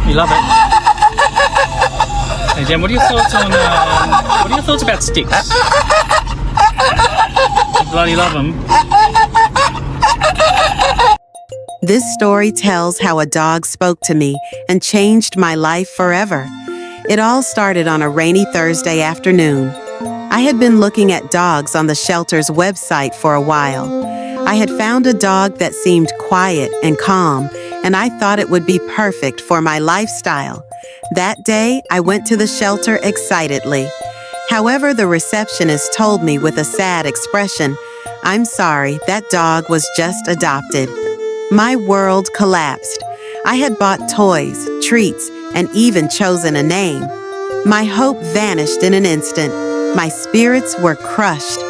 You love it. Hey Jen, what are your thoughts about sticks? You bloody love them. This story tells how a dog spoke to me and changed my life forever. It all started on a rainy Thursday afternoon. I had been looking at dogs on the shelter's website for a while. I had found a dog that seemed quiet and calm, and I thought it would be perfect for my lifestyle. That day, I went to the shelter excitedly. However, the receptionist told me with a sad expression, "I'm sorry, that dog was just adopted." My world collapsed. I had bought toys, treats, and even chosen a name. My hope vanished in an instant. My spirits were crushed.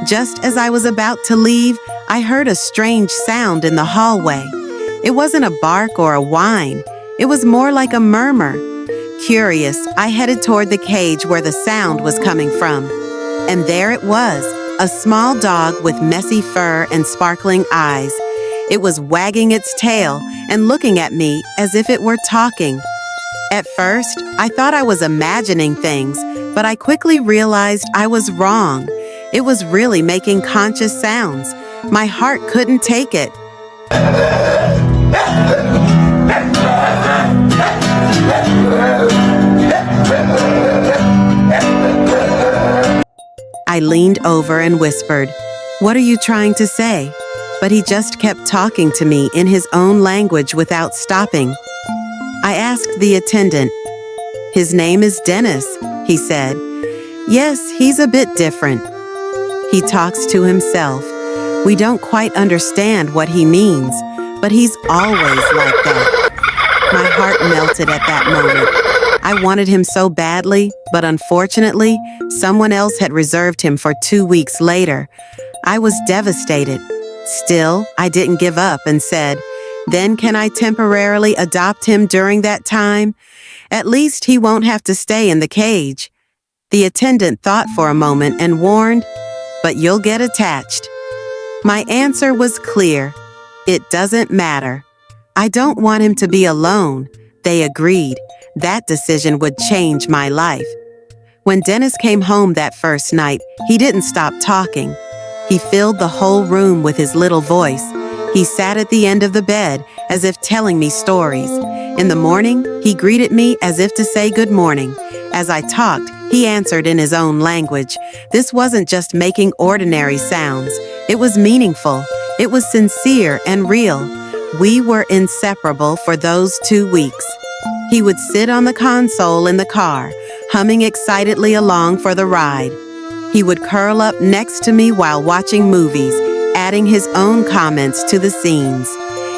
Just as I was about to leave, I heard a strange sound in the hallway. It wasn't a bark or a whine. It was more like a murmur. Curious, I headed toward the cage where the sound was coming from. And there it was, a small dog with messy fur and sparkling eyes. It was wagging its tail and looking at me as if it were talking. At first, I thought I was imagining things, but I quickly realized I was wrong. It was really making conscious sounds. My heart couldn't take it. I leaned over and whispered, "What are you trying to say?" But he just kept talking to me in his own language without stopping. I asked the attendant. "His name is Dennis," he said. "Yes, he's a bit different. He talks to himself. We don't quite understand what he means, but he's always like that." My heart melted at that moment. I wanted him so badly, but unfortunately, someone else had reserved him for 2 weeks later. I was devastated. Still, I didn't give up and said, "Then can I temporarily adopt him during that time? At least he won't have to stay in the cage." The attendant thought for a moment and warned, "But you'll get attached." My answer was clear. It doesn't matter. I don't want him to be alone. They agreed. That decision would change my life. When Dennis came home that first night, he didn't stop talking. He filled the whole room with his little voice. He sat at the end of the bed as if telling me stories. In the morning, he greeted me as if to say good morning. As I talked, he answered in his own language. This wasn't just making ordinary sounds. It was meaningful. It was sincere and real. We were inseparable for those 2 weeks. He would sit on the console in the car, humming excitedly along for the ride. He would curl up next to me while watching movies, adding his own comments to the scenes.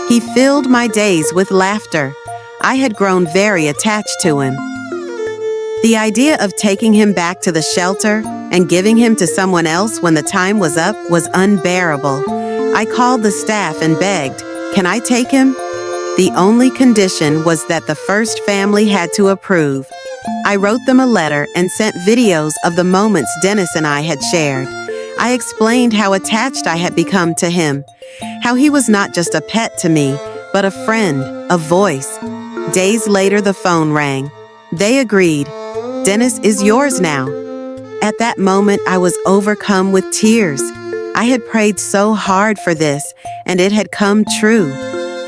He filled my days with laughter. I had grown very attached to him. The idea of taking him back to the shelter and giving him to someone else when the time was up was unbearable. I called the staff and begged, "Can I take him?" The only condition was that the first family had to approve. I wrote them a letter and sent videos of the moments Dennis and I had shared. I explained how attached I had become to him, how he was not just a pet to me, but a friend, a voice. Days later, the phone rang. They agreed. "Dennis is yours now." At that moment, I was overcome with tears. I had prayed so hard for this, and it had come true.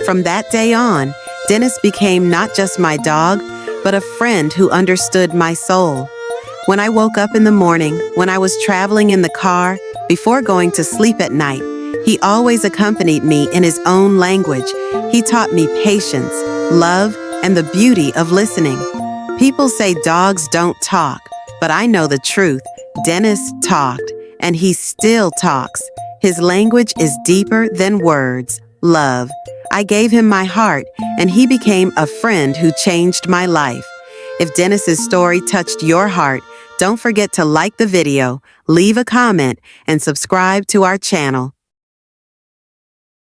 From that day on, Dennis became not just my dog, but a friend who understood my soul. When I woke up in the morning, when I was traveling in the car, before going to sleep at night, he always accompanied me in his own language. He taught me patience, love, and the beauty of listening. People say dogs don't talk, but I know the truth. Dennis talked, and he still talks. His language is deeper than words. Love. I gave him my heart, and he became a friend who changed my life. If Dennis's story touched your heart, don't forget to like the video, leave a comment, and subscribe to our channel.